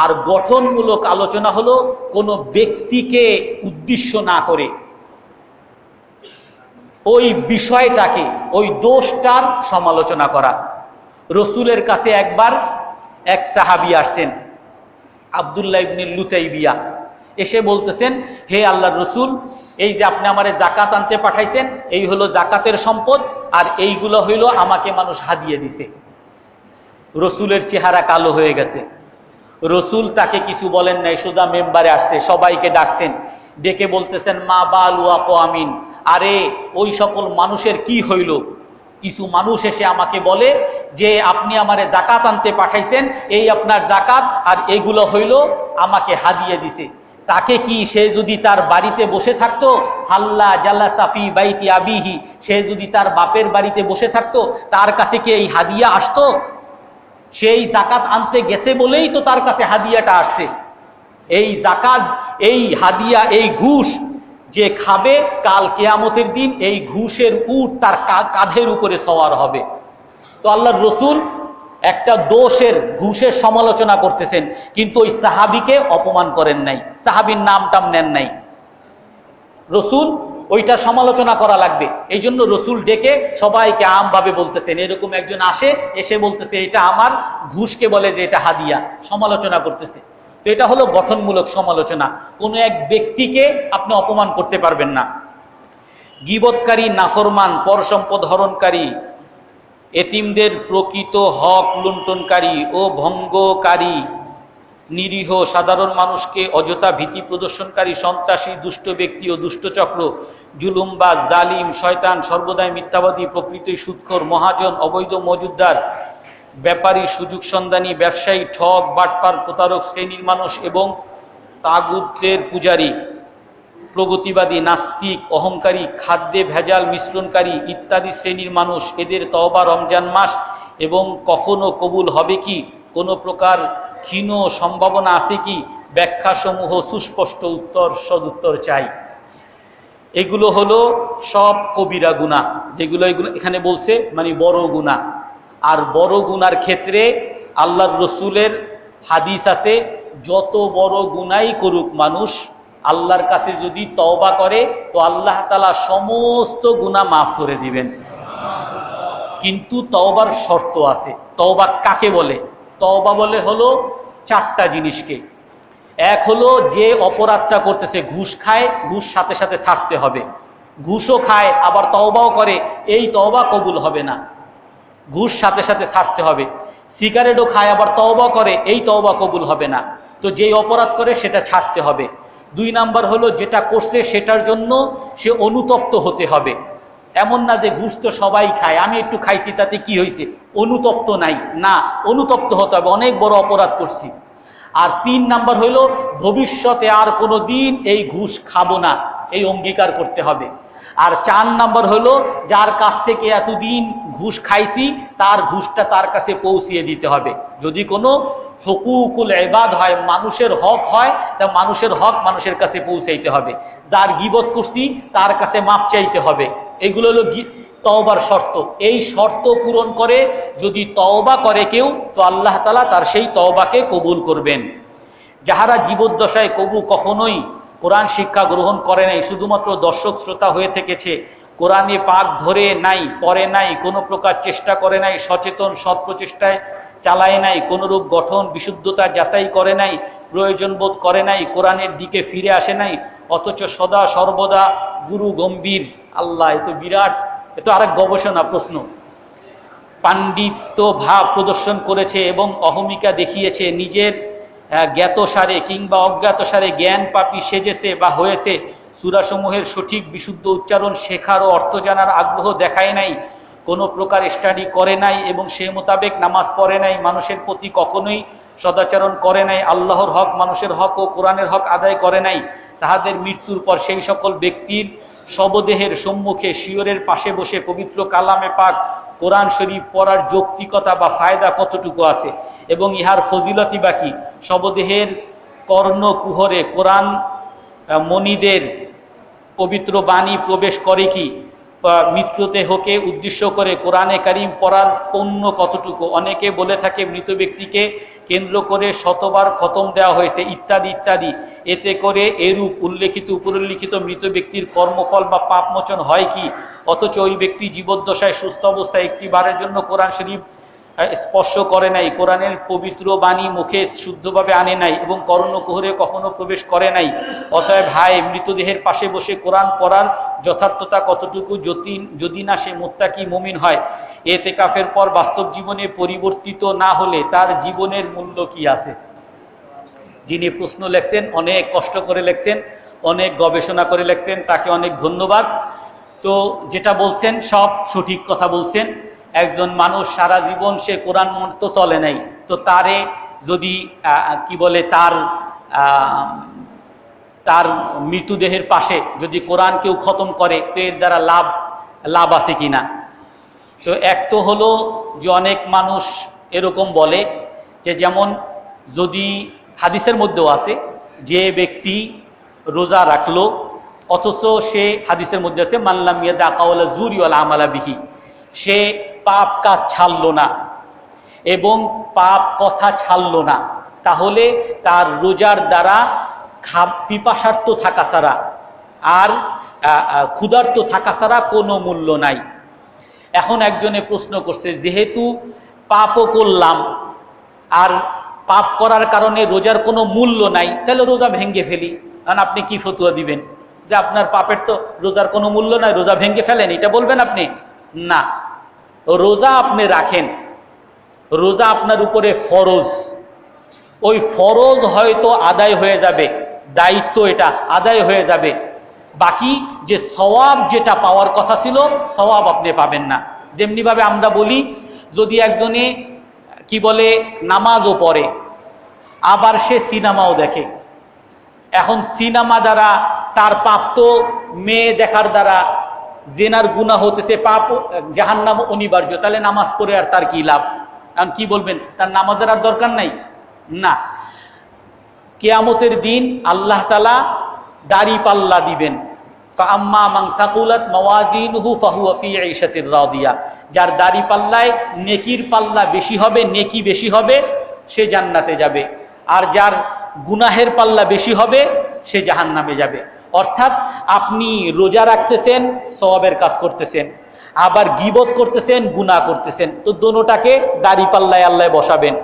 আর গঠনমূলক আলোচনা হলো কোনো ব্যক্তিকে উদ্দেশ্য না করে ওই বিষয়টাকে, ওই দোষটার সমালোচনা করা। রসুলের কাছে একবার এক সাহাবী আসছেন, আব্দুল্লাহ ইবনে লুতাইবিয়া, এসে বলতেছেন হে আল্লাহর রসুল, এই যে আপনি আমারে জাকাত আনতে পাঠাইছেন, এই হলো জাকাতের সম্পদ, আর এইগুলো হইল আমাকে মানুষ হাদিয়ে দিছে। রসুলের চেহারা কালো হয়ে গেছে। রসুল তাকে কিছু বলেন নাই, সোজা মেম্বারে আসছে, সবাইকে ডাকছেন, ডেকে বলতেছেন মা বাল ওয়াকওয়ামিন, আরে ওই সকল মানুষের কি হইল? কিছু মানুষ এসে আমাকে বলে যে আপনি আমারে জাকাত আনতে পাঠাইছেন, এই আপনার জাকাত, আর এগুলো হইল আমাকে হাদিয়ে দিছে। তাকে কি, সে যদি তার বাড়িতে বসে থাকতো, হাল্লা জালাসা ফি বাইতি আবিহি, সে যদি তার বাপের বাড়িতে বসে থাকতো, তার কাছে কি এই হাদিয়া আসতো? সেই জাকাত আনতে গেছে বলেই তো তার কাছে হাদিয়াটা আসছে। এই জাকাত, এই হাদিয়া, এই ঘুষ যে খাবে, কাল কিয়ামতের দিন এই ঘুষের উট তার কাঁধের উপরে সওয়ার হবে। তো আল্লাহর রসুল একটা দোষের, ঘুষের সমালোচনা করতেছেন, কিন্তু ওই সাহাবীকে অপমান করেন নাই, সাহাবীর নাম টাম নেন নাই। রসুল ওইটা সমালোচনা করা লাগবে, এই জন্য রসুল ডেকে সবাইকে আমভাবে বলতেছেন। এরকম একজন আসে, এসে বলতেছে এটা আমার, ঘুষকে বলে যে এটা হাদিয়া, সমালোচনা করতেছে। তো এটা হলো গঠনমূলক সমালোচনা, কোনো এক ব্যক্তিকে আপনি অপমান করতে পারবেন না। গীবতকারী, নাফরমান, পরসম্পদ হরণকারী, এতিমদের প্রকৃত হক লুণ্ঠনকারী ও ভঙ্গকারী, নিরীহ সাধারণ মানুষকে অযথা ভীতি প্রদর্শনকারী, সন্ত্রাসী, দুষ্ট ব্যক্তি ও দুষ্টচক্র, জুলুমবাজ, জালিম, শয়তান, সর্বদাই মিথ্যাবাদী, প্রকৃতই সুদখোর, মহাজন, অবৈধ মজুদদার, ব্যাপারী, সুযোগ সন্ধানী, ব্যবসায়ী, ঠক, বাটপার, প্রতারক শ্রেণীর মানুষ এবং তাগুতের পূজারী, প্রগতিবাদী, নাস্তিক, অহংকারী, খাদ্যে ভেজাল মিশ্রণকারী ইত্যাদি শ্রেণীর মানুষ, এদের তওবা রমজান মাস এবং কখনো কবুল হবে কি, কোনো প্রকার ক্ষীণ সম্ভাবনা আছে কি, ব্যাখ্যাসমূহ সুস্পষ্ট উত্তর, সদুত্তর চাই। এগুলো হলো সব কবিরা গুনাহ, যেগুলো এখানে বলছে মানে বড় গুনাহ। আর বড় গুনার ক্ষেত্রে আল্লাহর রসুলের হাদিস আছে, যত বড় গুনাই করুক মানুষ, আল্লাহর কাছে যদি তওবা করে তো আল্লাহ তাআলা সমস্ত গুনাহ মাফ করে দিবেন। কিন্তু তওবার শর্ত আছে। তওবা কাকে বলে? তওবা বলে হলো 4টা জিনিসকে। এক হলো যে অপরাধটা করতেছে, ঘুষ খায়, ঘুষ সাথে সাথে ছাড়তে হবে। ঘুষও খায় আবার তওবাও করে, এই তওবা কবুল হবে না, ঘুষ সাথে সাথে ছাড়তে হবে। সিগারেটও খায় আবার তওবা করে, এই তওবা কবুল হবে না। তো যেই অপরাধ করে সেটা ছাড়তে হবে। 2 নাম্বার হলো যেটা করছে সেটার জন্য সে অনুতপ্ত হতে হবে। এমন না যে ঘুষ তো সবাই খায়, আমি একটু খাইছি তাতে কি হয়েছে, অনুতপ্ত নাই, না, অনুতপ্ত হতে হবে, অনেক বড় অপরাধ করছি। আর 3 নাম্বার হইল ভবিষ্যতে আর কোনো দিন এই ঘুষ খাবো না, এই অঙ্গীকার করতে হবে। আর 4 নাম্বার হলো যার কাছ থেকে এতদিন ঘুষ খাইছি তার ঘুষটা তার কাছে পৌঁছিয়ে দিতে হবে। যদি কোনো হুকুকুল ইবাদ হয়, মানুষের হক হয়, তা মানুষের হক মানুষের কাছে পৌঁছাইতে হবে। যার গীবত করছি তার কাছে মাপ চাইতে হবে। এগুলো হলো তওবার শর্ত। এই শর্ত পূরণ করে যদি তওবা করে কেউ, তো আল্লাহ তাআলা তার সেই তওবাকে কবুল করবেন। যাহারা জীবদ্দশায় কখনোই কোরআন শিক্ষা গ্রহণ করে নাই, শুধুমাত্র দর্শক শ্রোতা হয়ে থেকেছে, কোরআনে পাক ধরে নাই, পড়ে নাই, কোনো প্রকার চেষ্টা করে নাই, সচেতন সৎ প্রচেষ্টায় চালায় নাই, কোনোরূপ গঠন বিশুদ্ধতা যাচাই করে নাই, প্রয়োজন বোধ করে নাই, কোরআনের দিকে ফিরে আসে নাই, অথচ সদা সর্বদা গুরু গম্ভীর, আল্লাহ, এ তো বিরাট, এ তো আরেক গবেষণা প্রশ্ন, পাণ্ডিত্য ভাব প্রদর্শন করেছে এবং অহমিকা দেখিয়েছে, নিজের জ্ঞাতসারে কিংবা অজ্ঞাতসারে জ্ঞান পাপী সেজেছে বা হয়েছে, সূরাসমূহের সঠিক বিশুদ্ধ উচ্চারণ শেখার ও অর্থ জানার আগ্রহ দেখায় নাই, কোনো প্রকার স্টাডি করে নাই এবং সে মোতাবেক নামাজ পড়ে নাই, মানুষের প্রতি কখনোই সদাচরণ করে নাই, আল্লাহর হক, মানুষের হক ও কোরআনের হক আদায় করে নাই, তাহাদের মৃত্যুর পর সেই সকল ব্যক্তির শবদেহের সম্মুখে শিয়রের পাশে বসে পবিত্র কালামে পাক কোরআন শরীফ পড়ার যৌক্তিকতা বা ফায়দা কতটুকু আছে এবং ইহার ফজিলতি বাকি, শবদেহের কর্ণকুহরে কোরআন মনিদের পবিত্র বাণী প্রবেশ করে কি, মৃতদেহকে উদ্দেশ্য করে কোরআনে কারিম পড়ার পণ্য কতটুকু, অনেকে বলে থাকে মৃত ব্যক্তিকে কেন্দ্র করে শতবার খতম দেওয়া হয়েছে ইত্যাদি ইত্যাদি, এতে করে এরূপ উপরিল্লিখিত মৃত ব্যক্তির কর্মফল বা পাপমোচন হয় কি, অথচ ওই ব্যক্তি জীবদ্দশায় সুস্থ অবস্থায় একটি বারের জন্য কোরআন শরীফ স্পর্শ করে নাই, কোরআনের পবিত্র বাণী মুখে শুদ্ধভাবে আনে নাই এবং কর্ণকুহরে কখনো প্রবেশ করে নাই। অতএব হায়, মৃতদেহের পাশে বসে কোরআন পড়ার যথার্থতা কতটুকু যদি না সে মুত্তাকি মুমিন হয়, ইতিকাফের পর বাস্তব জীবনে পরিবর্তিত না হলে তার জীবনের মূল্য কি আছে? যিনি প্রশ্ন লেখছেন, অনেক কষ্ট করে লেখছেন, অনেক গবেষণা করে লেখছেন, তাকে অনেক ধন্যবাদ। তো যেটা বলছেন সব সঠিক কথা বলছেন। একজন মানুষ সারা জীবন সে কোরআন মতো চলে নাই, তো তারে যদি কি বলে তার মৃতদেহের পাশে যদি কোরআন কেউ খতম করে, তো এর দ্বারা লাভ আছে কিনা? তো এক তো হলো যে অনেক মানুষ এরকম বলে যে, যেমন যদি হাদিসের মধ্যেও আছে যে ব্যক্তি রোজা রাখলো অথচ সে হাদিসের মধ্যে আছে মাল্লাম ইয়াদা কাওলা জুরি ওয়াল আমালা বিহি, সে পাপ কাজ ছাড়লো না এবং পাপ কথা ছাড়লো না, তাহলে তার রোজার দ্বারা পিপাসার্থ থাকা ছাড়া আর ক্ষুধার্ত থাকা ছাড়া কোনো মূল্য নাই। এখন একজনে প্রশ্ন করছে, যেহেতু পাপও করলাম আর পাপ করার কারণে রোজার কোনো মূল্য নাই, তাহলে রোজা ভেঙে ফেলি। কারণ আপনি কি ফতুয়া দিবেন যে আপনার পাপের তো রোজার কোনো মূল্য নাই, রোজা ভেঙে ফেলেন, এটা বলবেন আপনি? না, রোজা আপনি রাখেন, রোজা আপনার উপরে ফরজ, ওই ফরজ হয়তো আদায় হয়ে যাবে, দায়িত্ব এটা আদায় হয়ে যাবে, বাকি যে সওয়াব যেটা পাওয়ার কথা ছিল সওয়াব আপনি পাবেন না। যেমনিভাবে আমরা বলি, যদি একজনে কি বলে নামাজও পড়ে আবার সে সিনেমাও দেখে, এখন সিনেমা দ্বারা তার পাপ তো মেয়ে দেখার দ্বারা জেনার গুনাহ হতেছে, পাপ জাহান্নাম অনিবার্য, তাহলে নামাজ পড়ে আর তার কি লাভ? কারণ কি বলবেন, তার নামাজের আর দরকার নাই? না, কিয়ামতের দিন আল্লাহ তাআলা দাড়ি পাল্লা দিবেন, ফাআম্মা মান সাকুলাত মাওয়াজিনুহু ফাহুয়া ফি ঈশাতির রাদিয়া, যার দাড়ি পাল্লায় নেকির পাল্লা বেশি হবে, নেকি বেশি হবে, সে জান্নাতে যাবে, আর যার গুনাহের পাল্লা বেশি হবে সে জাহান্নামে যাবে। অর্থাৎ আপনি রোজা রাখতেছেন, সওয়াবের কাজ করতেছেন, আবার গীবত করতেছেন, গুনাহ করতেছেন, তো দোনোটাকে দাড়ি পাল্লায় আল্লাহ বসাবেন।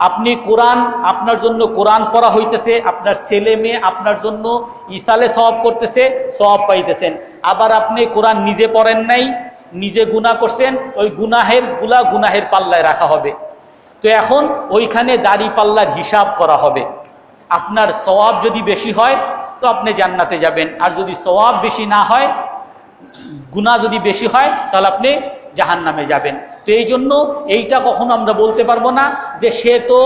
আপনি কোরআন, আপনার জন্য কোরআন পড়া হইতেছে, আপনার ছেলে মেয়ে আপনার জন্য ইসালে সওয়াব করতেছে, সওয়াব পাইতেছেন, আবার আপনি কোরআন নিজে পড়েন নাই, নিজে গুনাহ করছেন, ওই গুনাহের পাল্লায় রাখা হবে। তো এখন ওইখানে দাড়ি পাল্লার হিসাব করা হবে। আপনার সওয়াব যদি বেশি হয় তো আপনি জান্নাতে যাবেন, আর যদি সওয়াব বেশি না হয়, গুনাহ যদি বেশি হয়, তাহলে আপনি জাহান্নামে যাবেন। তো এই জন্য এইটা কখনো আমরা বলতে পারবো না যে সে তো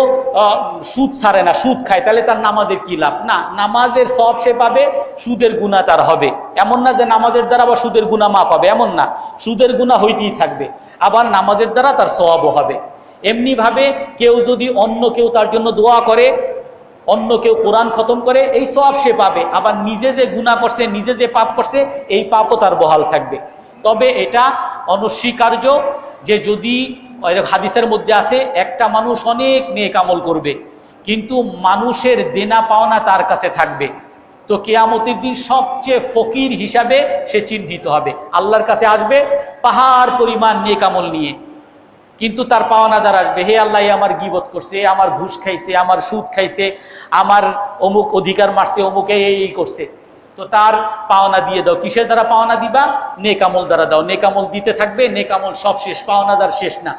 সুদ ছাড়ে না, সুদ খায়, তাহলে তার নামাজের কি লাভ? না, নামাজের সওয়াব সে পাবে, সুদের গুনাহ তার হবে। এমন না যে নামাজের দ্বারা আবার সুদের গুনাহ মাফ হবে, এমন না, সুদের গুনাহ হইতেই থাকবে, আবার নামাজের দ্বারা তার সওয়াবও হবে। এমনিভাবে কেউ যদি অন্য কেউ তার জন্য দোয়া করে, অন্য কেউ কোরআন খতম করে, এই সওয়াব সে পাবে, আবার নিজে যে গুনাহ করছে, নিজে যে পাপ করছে, এই পাপও তার বহাল থাকবে। তবে এটা অনস্বীকার্য যে যদি হাদিসের মধ্যে আছে একটা মানুষ অনেক নেক আমল করবে কিন্তু মানুষের দেনা পাওনা তার কাছে থাকবে, তো কিয়ামতের দিন সবচেয়ে ফকির হিসাবে সে চিহ্নিত হবে। আল্লাহর কাছে আসবে পাহাড় পরিমাণ নেক আমল নিয়ে, কিন্তু তার পাওনাদার আসবে, হে আল্লাহ আমার গীবত করছে, আমার ঘুষ খাইছে, আমার সুদ খাইছে, আমার অমুক অধিকার মারছে, অমুকে এই করছে, তো তার পাওনা দিয়ে দাও। কিসের দ্বারা পাওনা দিবা? নেক আমল দ্বারা দাও। নেক আমল দিতে থাকবে, নেক আমল সব শেষ, পাওনাদার শেষ না।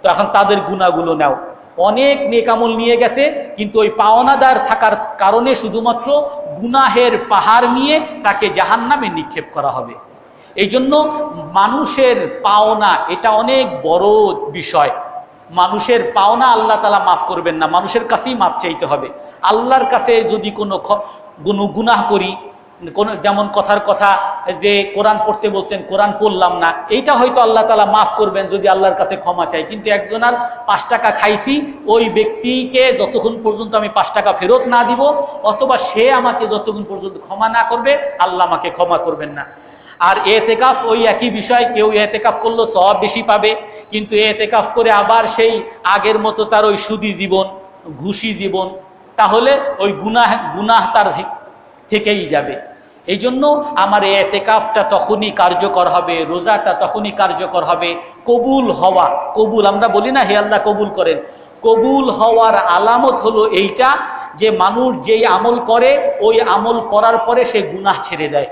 তো এখন তাদের গুনাহগুলো নাও। অনেক নেক আমল নিয়ে গেছে কিন্তু ওই পাওনাদার থাকার কারণে শুধুমাত্র গুনাহের পাহাড় নিয়ে তাকে জাহান্নামে নিক্ষেপ করা হবে। এই জন্য মানুষের পাওনা এটা অনেক বড় বিষয়। মানুষের পাওনা আল্লাহ তাআলা মাফ করবেন না, মানুষের কাছেই মাফ চাইতে হবে। আল্লাহর কাছে যদি কোনো গুনাহ করি, যেমন কথার কথা যে কোরআন পড়তে বলছেন, কোরআন পড়লাম না, এইটা হয়তো আল্লাহ তাআলা মাফ করবেন যদি আল্লাহর কাছে ক্ষমা চাই। কিন্তু একজনের 5 টাকা খাইছি, ওই ব্যক্তিকে যতক্ষণ পর্যন্ত আমি 5 টাকা ফেরত না দিব অথবা সে আমাকে যতক্ষণ পর্যন্ত ক্ষমা না করবে আল্লাহ আমাকে ক্ষমা করবেন না। আর এতেকাফ ওই একই বিষয়, কেউ এতেকাফ করলে সওয়াব বেশি পাবে, কিন্তু এতেকাফ করে আবার সেই আগের মতো তার ওই সুদী জীবন, ঘুষি জীবন, তাহলে ওই গুনাহ তার থেকেই যাবে। এই জন্য আমার এতেকাফটা তখনই কার্যকর হবে, রোজাটা তখনই কার্যকর হবে। কবুল হওয়া, কবুল আমরা বলি না হে আল্লাহ কবুল করেন, কবুল হওয়ার আলামত হলো এইটা যে মানুষ যেই আমল করে ওই আমল করার পরে সে গুনাহ ছেড়ে দেয়।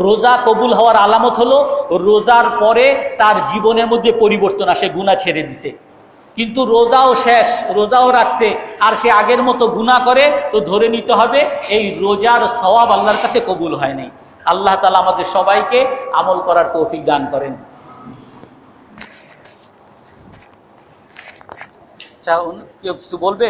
রোজা কবুল হওয়ার আলামত হলো রোজার পরে তার জীবনের মধ্যে পরিবর্তন আসে, গুনাহ ছেড়ে দিছে। কিন্তু রোজাও শেষ, রোজাও রাখছে আর সে আগের মতো গুনাহ করে, তো ধরে নিতে হবে এই রোজার সওয়াব আল্লাহর কাছে কবুল হয় নাই। আল্লাহ তাআলা আমাদের সবাইকে আমল করার তৌফিক দান করেন। কেউ কিছু বলবে?